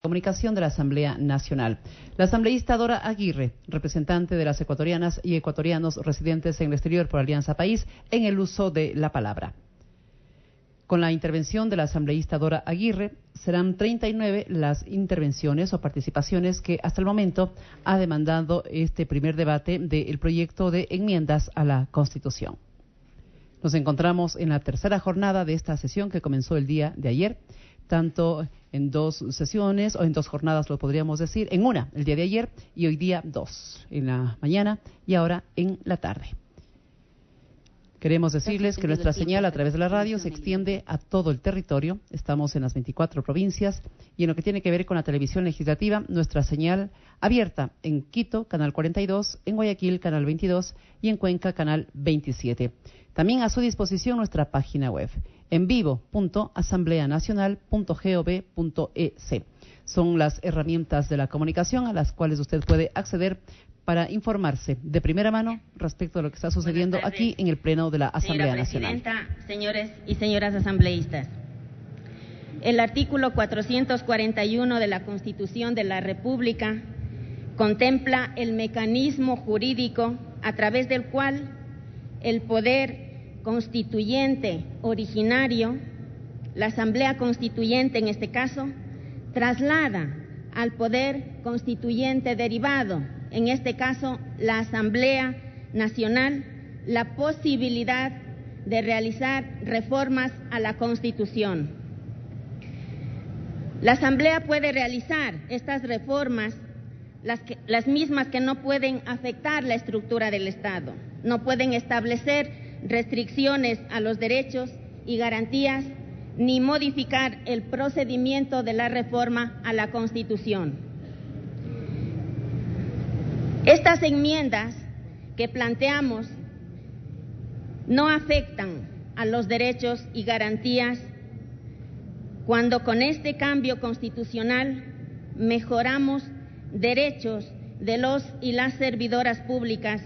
Comunicación de la Asamblea Nacional. La asambleísta Dora Aguirre, representante de las ecuatorianas y ecuatorianos residentes en el exterior por Alianza País, en el uso de la palabra. Con la intervención de la asambleísta Dora Aguirre, serán 39 las intervenciones o participaciones que hasta el momento ha demandado este primer debate del proyecto de enmiendas a la Constitución. Nos encontramos en la tercera jornada de esta sesión que comenzó el día de ayer, tanto en dos sesiones o en dos jornadas, lo podríamos decir, en una el día de ayer y hoy día dos, en la mañana y ahora en la tarde. Queremos decirles que nuestra señal a través de la radio se extiende a todo el territorio. Estamos en las 24 provincias y en lo que tiene que ver con la televisión legislativa, nuestra señal abierta en Quito, canal 42, en Guayaquil, canal 22 y en Cuenca, canal 27. También a su disposición nuestra página web, envivo.asambleanacional.gov.es. Son las herramientas de la comunicación a las cuales usted puede acceder para informarse de primera mano respecto a lo que está sucediendo aquí en el Pleno de la Asamblea Nacional. Señora Presidenta, señores y señoras asambleístas, el artículo 441 de la Constitución de la República contempla el mecanismo jurídico a través del cual el poder constituyente originario, la Asamblea Constituyente en este caso, traslada al poder constituyente derivado, en este caso la Asamblea Nacional, la posibilidad de realizar reformas a la Constitución. La Asamblea puede realizar estas reformas, las mismas que no pueden afectar la estructura del Estado, no pueden establecer restricciones a los derechos y garantías, ni modificar el procedimiento de la reforma a la Constitución. Estas enmiendas que planteamos no afectan a los derechos y garantías cuando con este cambio constitucional mejoramos derechos de los y las servidoras públicas,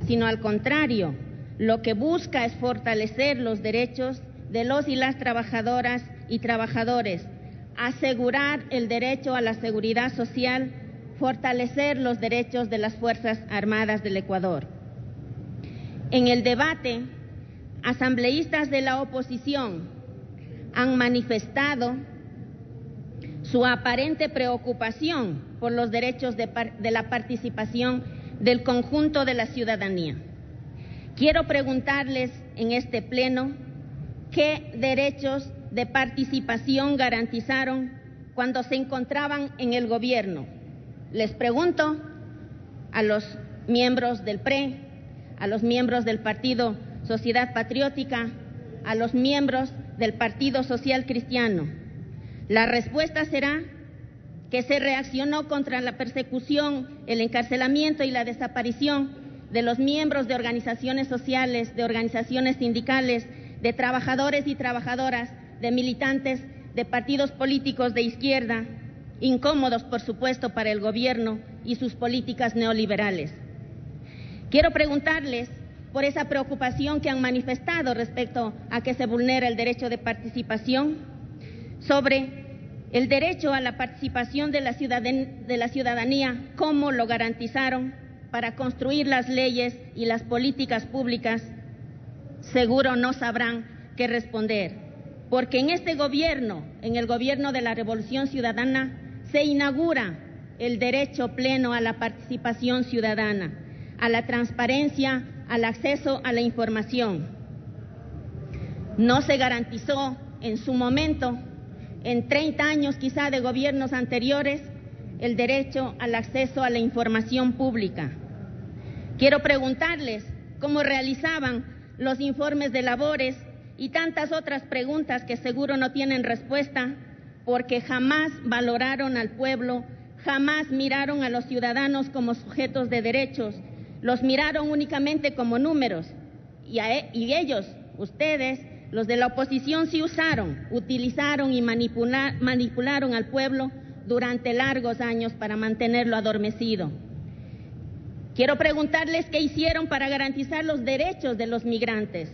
sino al contrario, lo que busca es fortalecer los derechos de los y las trabajadoras y trabajadores, asegurar el derecho a la seguridad social, fortalecer los derechos de las Fuerzas Armadas del Ecuador. En el debate, asambleístas de la oposición han manifestado su aparente preocupación por los derechos de la participación del conjunto de la ciudadanía. Quiero preguntarles en este pleno qué derechos de participación garantizaron cuando se encontraban en el gobierno. Les pregunto a los miembros del PRE, a los miembros del Partido Sociedad Patriótica, a los miembros del Partido Social Cristiano. La respuesta será que se reaccionó contra la persecución, el encarcelamiento y la desaparición de los miembros de organizaciones sociales, de organizaciones sindicales, de trabajadores y trabajadoras, de militantes de partidos políticos de izquierda, incómodos, por supuesto, para el gobierno y sus políticas neoliberales. Quiero preguntarles por esa preocupación que han manifestado respecto a que se vulnera el derecho de participación, sobre el derecho a la participación de la ciudadanía, cómo lo garantizaron para construir las leyes y las políticas públicas. Seguro no sabrán qué responder, porque en este gobierno, en el gobierno de la Revolución Ciudadana, se inaugura el derecho pleno a la participación ciudadana, a la transparencia, al acceso a la información. No se garantizó en su momento, en 30 años quizá de gobiernos anteriores, el derecho al acceso a la información pública. Quiero preguntarles cómo realizaban los informes de labores y tantas otras preguntas que seguro no tienen respuesta, porque jamás valoraron al pueblo, jamás miraron a los ciudadanos como sujetos de derechos, los miraron únicamente como números. Y ellos, ustedes, los de la oposición, sí utilizaron y manipularon al pueblo durante largos años para mantenerlo adormecido. Quiero preguntarles qué hicieron para garantizar los derechos de los migrantes,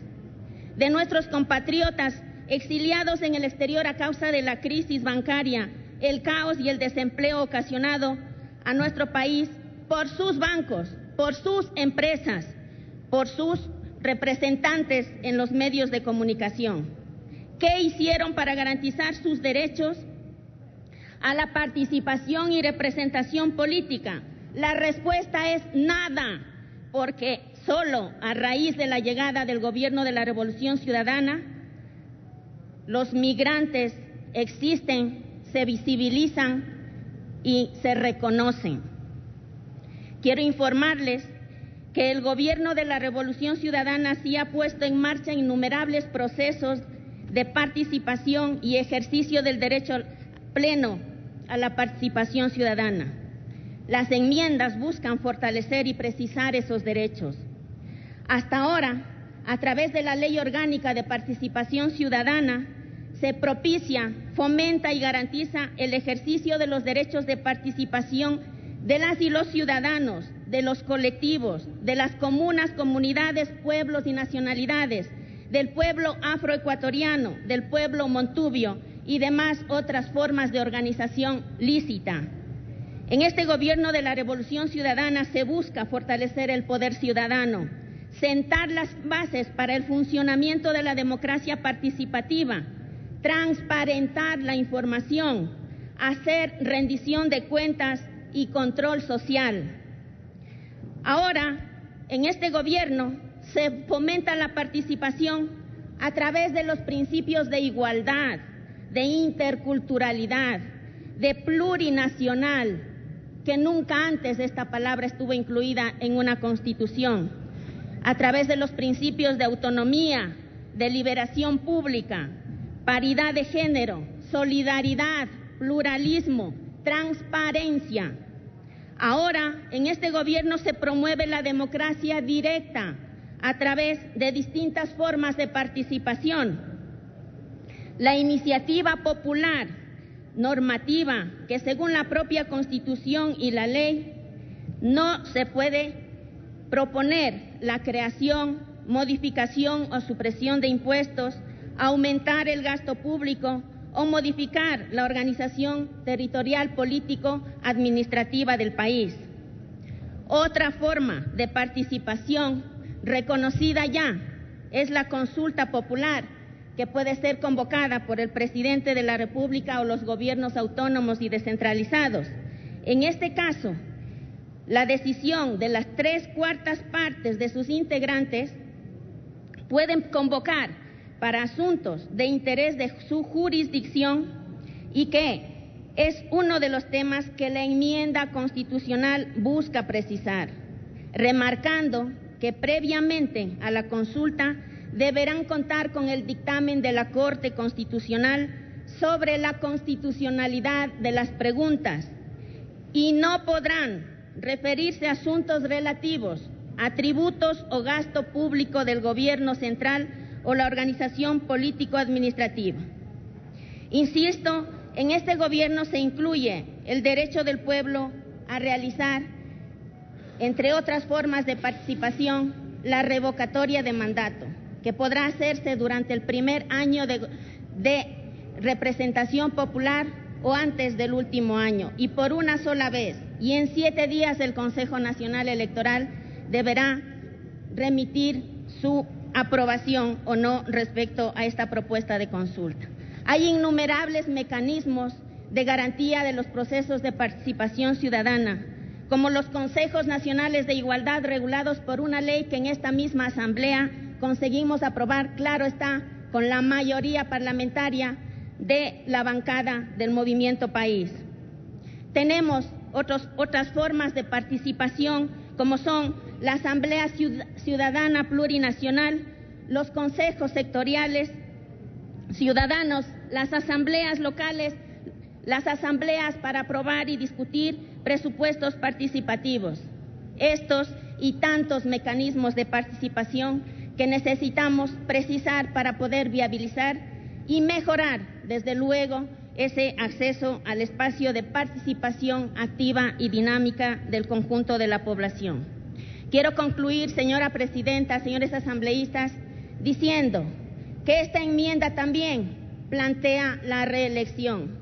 de nuestros compatriotas exiliados en el exterior a causa de la crisis bancaria, el caos y el desempleo ocasionado a nuestro país por sus bancos, por sus empresas, por sus representantes en los medios de comunicación. ¿Qué hicieron para garantizar sus derechos a la participación y representación política? La respuesta es nada, porque solo a raíz de la llegada del gobierno de la Revolución Ciudadana, los migrantes existen, se visibilizan y se reconocen. Quiero informarles que el gobierno de la Revolución Ciudadana sí ha puesto en marcha innumerables procesos de participación y ejercicio del derecho pleno a la participación ciudadana. Las enmiendas buscan fortalecer y precisar esos derechos. Hasta ahora, a través de la Ley Orgánica de Participación Ciudadana, se propicia, fomenta y garantiza el ejercicio de los derechos de participación de las y los ciudadanos, de los colectivos, de las comunas, comunidades, pueblos y nacionalidades, del pueblo afroecuatoriano, del pueblo montubio y demás otras formas de organización lícita. En este gobierno de la Revolución Ciudadana se busca fortalecer el poder ciudadano, sentar las bases para el funcionamiento de la democracia participativa, transparentar la información, hacer rendición de cuentas y control social. Ahora, en este gobierno se fomenta la participación a través de los principios de igualdad, de interculturalidad, de plurinacional, que nunca antes esta palabra estuvo incluida en una constitución, a través de los principios de autonomía, de liberación pública, paridad de género, solidaridad, pluralismo, transparencia. Ahora, en este gobierno se promueve la democracia directa a través de distintas formas de participación. La iniciativa popular normativa, que según la propia Constitución y la ley, no se puede proponer la creación, modificación o supresión de impuestos, aumentar el gasto público o modificar la organización territorial, político, administrativa del país. Otra forma de participación reconocida ya es la consulta popular, que puede ser convocada por el presidente de la República o los gobiernos autónomos y descentralizados. En este caso, la decisión de las 3/4 partes de sus integrantes pueden convocar para asuntos de interés de su jurisdicción, y que es uno de los temas que la enmienda constitucional busca precisar, remarcando que previamente a la consulta deberán contar con el dictamen de la Corte Constitucional sobre la constitucionalidad de las preguntas y no podrán referirse a asuntos relativos a tributos o gasto público del gobierno central o la organización político-administrativa. Insisto, en este gobierno se incluye el derecho del pueblo a realizar, entre otras formas de participación, la revocatoria de mandato, que podrá hacerse durante el primer año de representación popular o antes del último año, y por una sola vez, y en 7 días el Consejo Nacional Electoral deberá remitir su aprobación o no respecto a esta propuesta de consulta. Hay innumerables mecanismos de garantía de los procesos de participación ciudadana, como los consejos nacionales de igualdad regulados por una ley que en esta misma Asamblea conseguimos aprobar, claro está, con la mayoría parlamentaria de la bancada del Movimiento País. Tenemos otras formas de participación, como son la Asamblea Ciudadana Plurinacional, los consejos sectoriales ciudadanos, las asambleas locales, las asambleas para aprobar y discutir presupuestos participativos. Estos y tantos mecanismos de participación que necesitamos precisar para poder viabilizar y mejorar, desde luego, ese acceso al espacio de participación activa y dinámica del conjunto de la población. Quiero concluir, señora presidenta, señores asambleístas, diciendo que esta enmienda también plantea la reelección.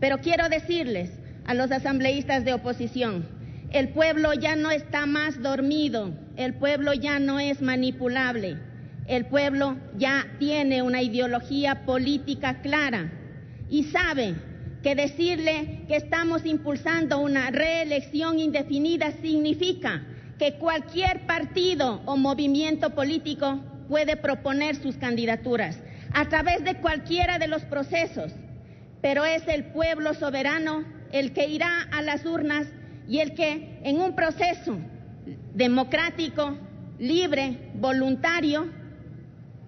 Pero quiero decirles a los asambleístas de oposición, el pueblo ya no está más dormido, el pueblo ya no es manipulable, el pueblo ya tiene una ideología política clara y sabe que decirle que estamos impulsando una reelección indefinida significa que cualquier partido o movimiento político puede proponer sus candidaturas a través de cualquiera de los procesos, pero es el pueblo soberano el que irá a las urnas y el que en un proceso democrático, libre, voluntario,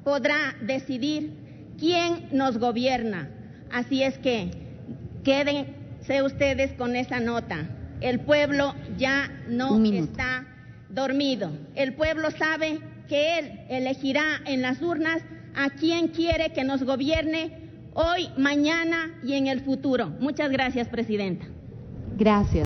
podrá decidir quién nos gobierna. Así es que quédense ustedes con esa nota. El pueblo ya no está dormido. El pueblo sabe que él elegirá en las urnas a quien quiere que nos gobierne hoy, mañana y en el futuro. Muchas gracias, presidenta. Gracias.